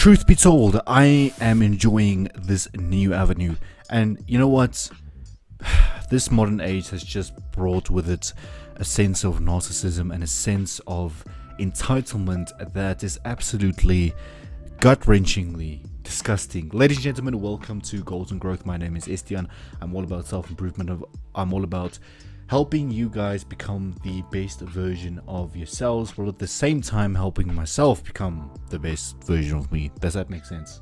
Truth be told, I am enjoying this new avenue, and you know what? This modern age has just brought with it a sense of narcissism and a sense of entitlement that is absolutely gut-wrenchingly disgusting. Ladies and gentlemen, welcome to Goals and Growth. My name is Estian. I'm all about self-improvement. I'm all about helping you guys become the best version of yourselves, while at the same time helping myself become the best version of me. Does that make sense?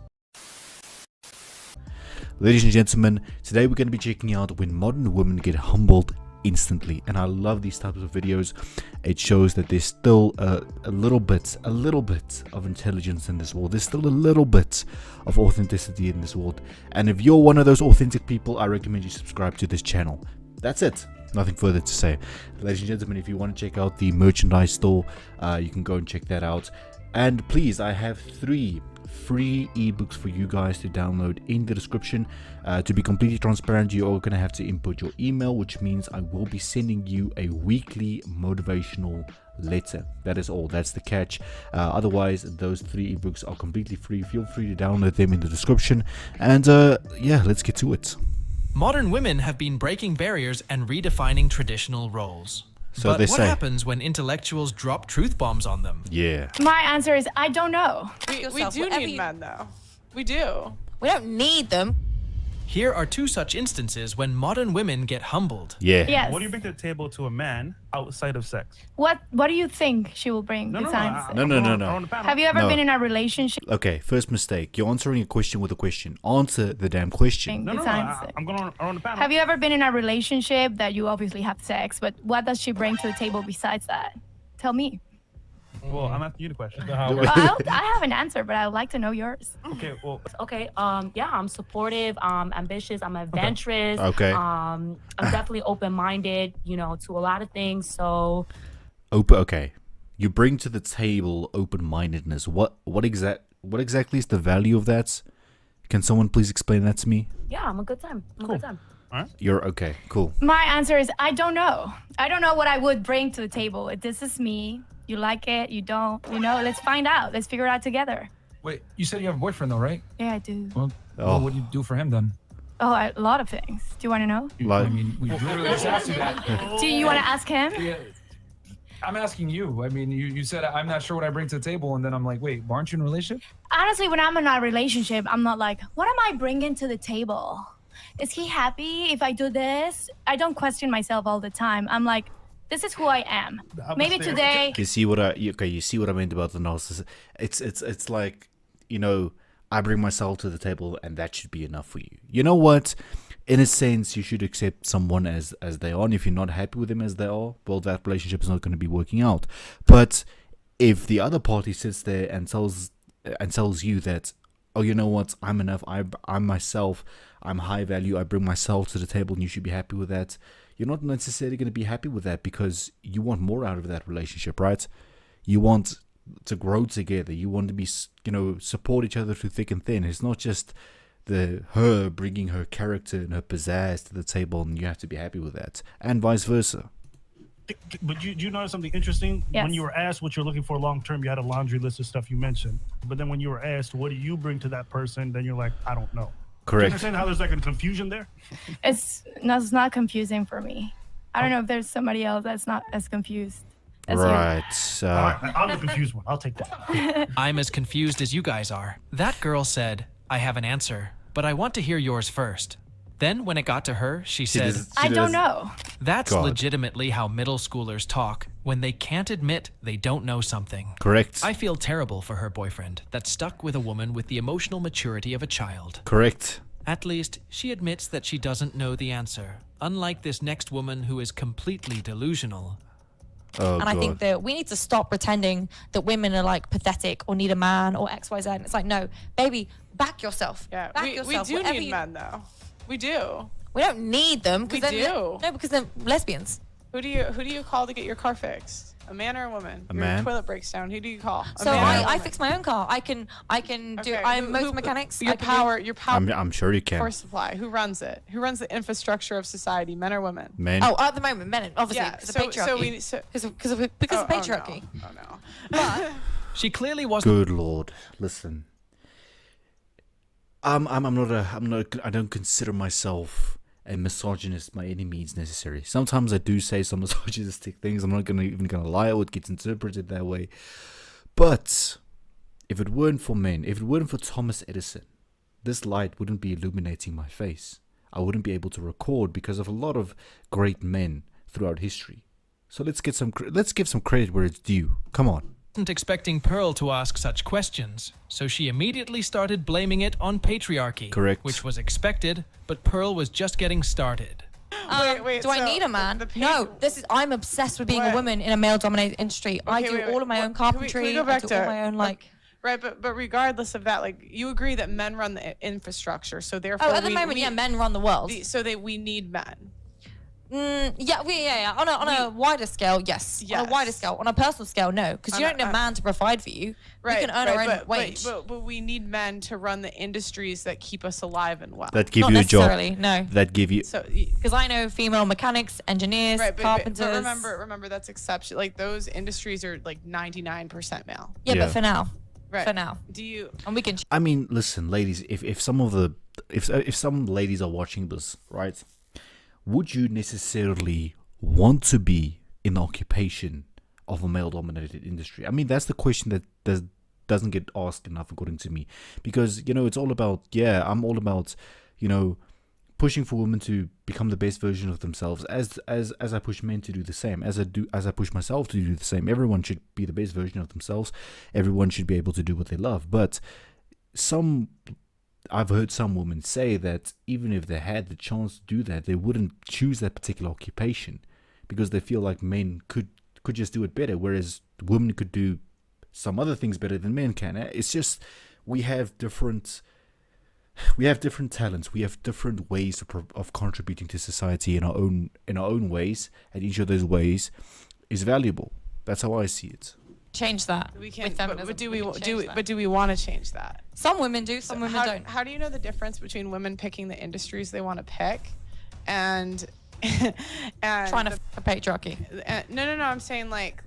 Ladies and gentlemen, today we're going to be checking out when modern women get humbled instantly, and I love these types of videos. It shows that there's still a little bit of intelligence in this world. There's still a little bit of authenticity in this world, and if you're one of those authentic people, I recommend you subscribe to this channel. That's it. Nothing further to say. Ladies and gentlemen, if you want to check out the merchandise store, you can go and check that out. And please, I have 3 free ebooks for you guys to download in the description. To be completely transparent, you are going to have to input your email, which means I will be sending you a weekly motivational letter. That is all. That's the catch. Otherwise, those 3 ebooks are completely free. Feel free to download them in the description. And yeah, let's get to it. Modern women have been breaking barriers and redefining traditional roles. So but they what say. happens when intellectuals drop truth bombs on them? Yeah. My answer is I don't know. We do need men, though. We do. We don't need them. Here are 2 such instances when modern women get humbled. Yeah. Yes. What do you bring to the table to a man outside of sex? What do you think she will bring besides? No. Have you ever No. been in a relationship Okay, first mistake. You're answering a question with a question. Answer the damn question. besides sex? I'm going on the panel. Have you ever been in a relationship that you obviously have sex, but what does she bring to the table besides that? Tell me. Well, I'm asking you the question. I have an answer, but I would like to know yours. Okay, well, Okay, yeah, I'm supportive, ambitious, I'm adventurous. Okay. I'm definitely open-minded, you know, to a lot of things. So Okay. You bring to the table open-mindedness. What exactly is the value of that? Can someone please explain that to me? yeah, I'm a good time. I'm a good time. You're okay. Cool. My answer is I don't know. I don't know what I would bring to the table. This is me. You like it, you don't. You know, let's find out. Let's figure it out together. Wait, you said you have a boyfriend though, right? Yeah, I do. Well, what do you do for him then? Oh, a lot of things. Do you want to know? Like- I mean, we literally just asked you that. Do you want to ask him? Yeah, I'm asking you. I mean, you said I'm not sure what I bring to the table, and then I'm like, wait, aren't you in a relationship? Honestly, when I'm in a relationship, I'm not like, what am I bringing to the table? Is he happy if I do this? I don't question myself all the time. I'm like, this is who I am. Maybe today. You see what you see what I meant about the narcissist. It's like, you know, I bring myself to the table and that should be enough for you. You know what? In a sense, you should accept someone as they are, and if you're not happy with them as they are, well, that relationship is not going to be working out. But if the other party sits there and tells you that, oh, you know what, I'm enough, I'm myself, I'm high value, I bring myself to the table, and you should be happy with that. You're not necessarily going to be happy with that because you want more out of that relationship, right? You want to grow together. You want to be, you know, support each other through thick and thin. It's not just her bringing her character and her pizzazz to the table, and you have to be happy with that, and vice versa. but do you notice something interesting? Yes. When you were asked what you're looking for long term, you had a laundry list of stuff you mentioned. But then when you were asked, what do you bring to that person? Then you're like, I don't know. Do you Correct. understand how there's like a confusion there? It's not confusing for me. I don't know if there's somebody else that's not as confused as you. Right. All right, I'm the confused one. I'll take that. I'm as confused as you guys are. That girl said, I have an answer, but I want to hear yours first. Then when it got to her, she said, I don't know. that's God. legitimately how middle schoolers talk when they can't admit they don't know something. Correct. I feel terrible for her boyfriend that's stuck with a woman with the emotional maturity of a child. Correct. At least, she admits that she doesn't know the answer, unlike this next woman who is completely delusional. Oh, And I think that we need to stop pretending that women are like pathetic or need a man or XYZ. And it's like, no, baby, back yourself. Yeah, back we yourself. do Whatever need you- men, though. We do. We don't need them. 'Cause We then do. No, because they're lesbians. Who do you call to get your car fixed? A man or a woman? A Your man. toilet breaks down. Who do you call? A So man or a I woman? fix my own car. I can do. Okay, I'm who- motor who- mechanics. Your I can power. I'm sure you can. Power supply. Who runs it? Who runs the infrastructure of society? Men or women? Man. Oh, at the moment, men, obviously, Yeah. because of So patriarchy. we. So, because of patriarchy. Oh no. She clearly wasn't Good Lord. Listen. I don't consider myself a misogynist by any means necessary. Sometimes I do say some misogynistic things. I'm not even gonna lie, it gets interpreted that way. But if it weren't for men, if it weren't for Thomas Edison, this light wouldn't be illuminating my face. I wouldn't be able to record because of a lot of great men throughout history. So let's give some credit where it's due. Come on. Wasn't expecting Pearl to ask such questions, so she immediately started blaming it on patriarchy. Correct. Which was expected, but Pearl was just getting started. Wait, do I so need a man? the No, I'm obsessed with being a What? woman in a male-dominated industry. I Okay, do wait, all of my what- own can we carpentry. go back I do all to- my own like. Right, but regardless of that, like you agree that men run the infrastructure, so therefore Oh, at the moment, yeah, men run the world. we need men. Yeah. On a wider scale, yes. On a wider Yes. scale. On a personal scale, no. Because you don't need a man to provide for you. Right, We can earn our own but, wage. But we need men to run the industries that keep us alive and well. That give Not you a job. necessarily, no. That give you. So Because I know female mechanics, engineers, right, carpenters. but remember that's exception. Like those industries are like 99% male. Yeah, Yeah. but for now. Right. For now. Do you? And we can. I mean, listen, ladies. If some ladies are watching this, right? Would you necessarily want to be in the occupation of a male-dominated industry? I mean, that's the question that doesn't get asked enough, according to me, because it's all about. Yeah, I'm all about, pushing for women to become the best version of themselves, as I push men to do the same, as I push myself to do the same. Everyone should be the best version of themselves. Everyone should be able to do what they love. But I've heard some women say that even if they had the chance to do that, they wouldn't choose that particular occupation because they feel like men could just do it better, whereas women could do some other things better than men can. It's just we have different talents. We have different ways of contributing to society in our own ways, and each of those ways is valuable. That's how I see it. Change that. We can. With feminism. But do We we can do? change that. But do we want to change that? Some women do. Some women don't. How do you know the difference between women picking the industries they want to pick, and Trying to a patriarchy. No. I'm saying like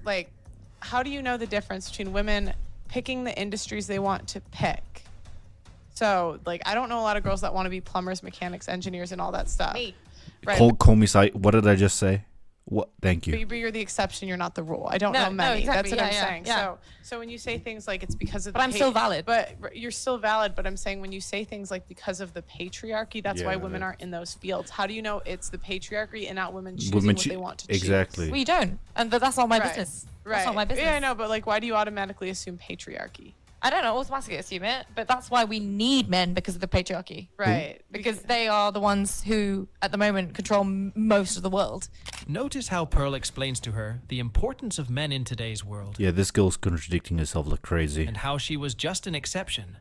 how do you know the difference between women picking the industries they want to pick? So like I don't know a lot of girls that want to be plumbers, mechanics, engineers, and all that stuff. Me. Right. Call me. What did I just say? What? Thank you. But you're the exception. You're not the rule. I don't No, know no, many. exactly. That's what Yeah, I'm yeah, saying. yeah. So when you say things like it's because of But the I'm still valid. But you're still valid. But I'm saying when you say things like because of the patriarchy, that's why Yeah. women aren't in those fields. How do you know it's the patriarchy and not women choosing Women what choo- they want to exactly. choose? Well, you don't. And that's not my Right. business. Right. That's not my business. Yeah, I know. But like, why do you automatically assume patriarchy? I don't know, automatically assume it, but that's why we need men because of the patriarchy. Right. Because they are the ones who, at the moment, control most of the world. Notice how Pearl explains to her the importance of men in today's world, Yeah, this girl's contradicting herself like crazy. and how she was just an exception.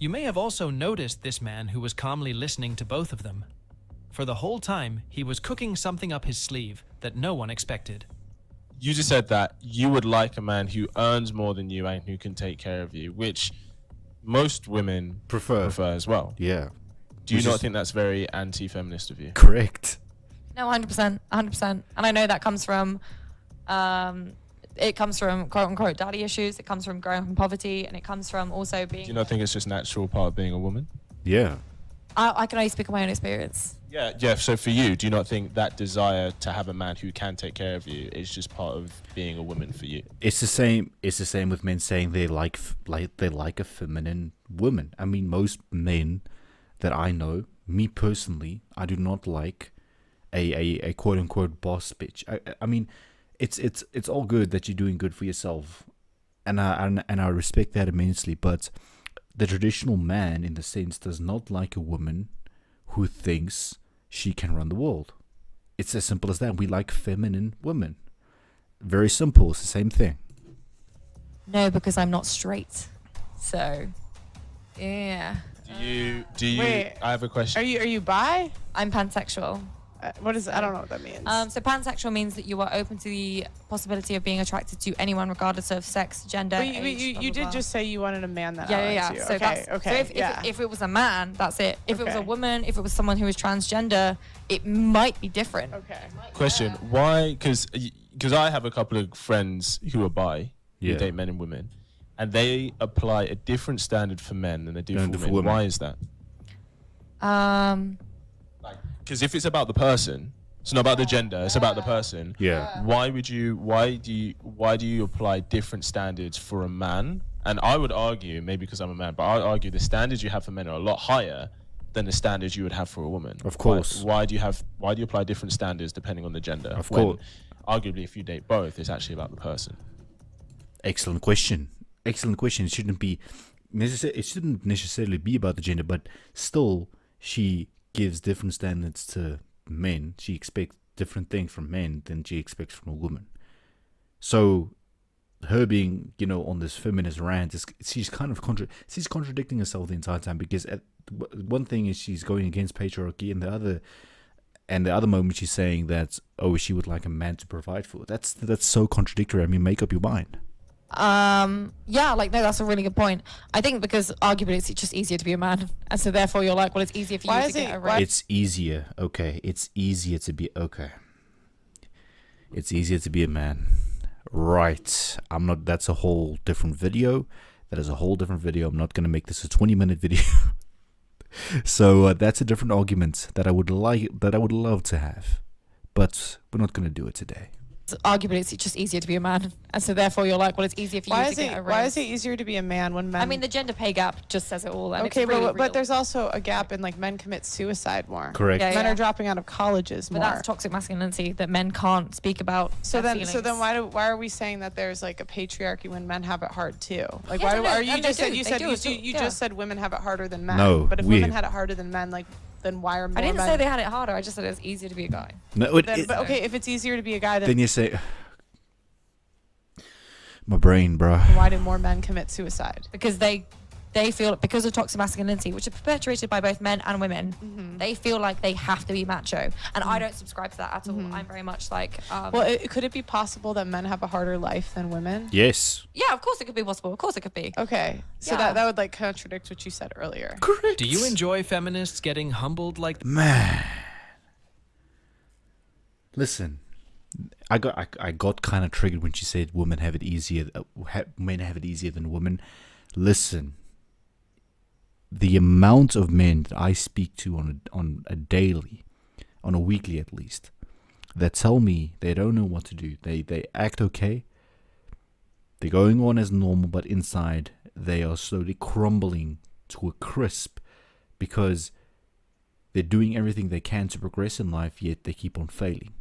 You may have also noticed this man who was calmly listening to both of them. For the whole time, he was cooking something up his sleeve that no one expected. You just said that you would like a man who earns more than you and who can take care of you, which most women Prefer. as well. Yeah. Do you Which not is- think that's very anti-feminist of you? Correct. No, 100%, 100%. And I know that comes from, it comes from quote unquote daddy issues. It comes from growing from poverty, and it comes from also being. Do you not think it's just natural part of being a woman? Yeah. I can only speak on my own experience. Yeah. So for you, do you not think that desire to have a man who can take care of you is just part of being a woman for you? It's the same. It's the same with men saying they like a feminine woman. I mean, most men that I know, me personally, I do not like a quote unquote boss bitch. I mean, it's all good that you're doing good for yourself, and I respect that immensely. But the traditional man, in the sense, does not like a woman who thinks she can run the world. It's as simple as that. We like feminine women. Very simple. It's the same thing. No, because I'm not straight. So, yeah. Do you? Wait. I have a question. Are you bi? I'm pansexual. What is? I don't know what that means. So pansexual means that you are open to the possibility of being attracted to anyone, regardless of sex, gender, But age. you blah, did blah, blah. just say you wanted a man that Yeah. likes you. So okay, that's okay. So if it was a man, that's it. If it was a Okay. woman, if it was someone who was transgender, it might be different. Okay. Question: Why? Because I have a couple of friends who are bi, Yeah. who date men and women, and they apply a different standard for men than they do Than for for women. women. Why is that? Um, Because if it's about the person, it's not about the gender. It's about the person. Yeah. Why do you apply different standards for a man? And I would argue, maybe because I'm a man, but I would argue the standards you have for men are a lot higher than the standards you would have for a woman. Of course. Why do you apply different standards depending on the gender? Of when course. Arguably, if you date both, it's actually about the person. Excellent question. Excellent question. It shouldn't necessarily be about the gender, but still, she gives different standards to men. She expects different things from men than she expects from a woman. So, her being, on this feminist rant, she's kind of she's contradicting herself the entire time, because one thing is she's going against patriarchy, and the other moment she's saying that, she would like a man to provide for. That's so contradictory. I mean, make up your mind. yeah, no, that's a really good point. I think because arguably it's just easier to be a man, and so therefore you're like, well, it's easier for you to get a raise. It's easier. Okay. It's easier to be It's easier to be a man. Right. That's a whole different video. That is a whole different video. I'm not going to make this a 20-minute video. So that's a different argument that I would love to have, but we're not going to do it today. Arguably it's just easier to be a man, and so therefore you're like, well, it's easier for you to get a raise. Why is it easier to be a man when men? I mean, the gender pay gap just says it all. And Okay, it's really but real. there's also a gap in men commit suicide more. Correct. Yeah, Men yeah. are dropping out of colleges But more. that's toxic masculinity that men can't speak about. So their then feelings. why are we saying that there's a patriarchy when men have it hard too? Yeah, no, Are you and just they said do, you they said do, you, it's all- you yeah. just said women have it harder than men. No, but if we- women had it harder than men, then why are more I didn't men? say they had it harder. I just said it was easier to be a guy. No, But okay, if it's easier to be a guy, then you say, my brain, bro. why do more men commit suicide? Because they feel, because of toxic masculinity, which is perpetuated by both men and women, they feel like they have to be macho, and I don't subscribe to that at all. I'm very much like, Well, could it be possible that men have a harder life than women? Yes. yeah, of course it could be possible. Of course it could be. Okay, so Yeah. that would contradict what you said earlier. Do you enjoy feminists getting humbled like Man. Listen, I got kind of triggered when she said women have it easier, men have it easier than women. Listen, the amount of men that I speak to on a daily, on a weekly at least, that tell me they don't know what to do. They act okay. They're going on as normal, but inside they are slowly crumbling to a crisp because they're doing everything they can to progress in life, yet they keep on failing.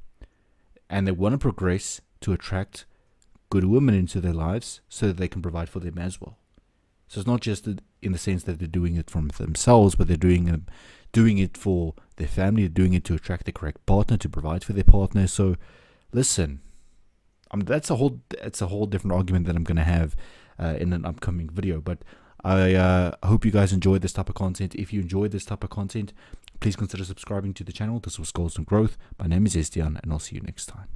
And they want to progress to attract good women into their lives so that they can provide for them as well. So it's not just in the sense that they're doing it for themselves, but they're doing it for their family. They're doing it to attract the correct partner, to provide for their partner. So listen, that's a whole different argument that I'm going to have in an upcoming video. But I hope you guys enjoyed this type of content. If you enjoyed this type of content, please consider subscribing to the channel. This was Goals and Growth. My name is Estian, and I'll see you next time.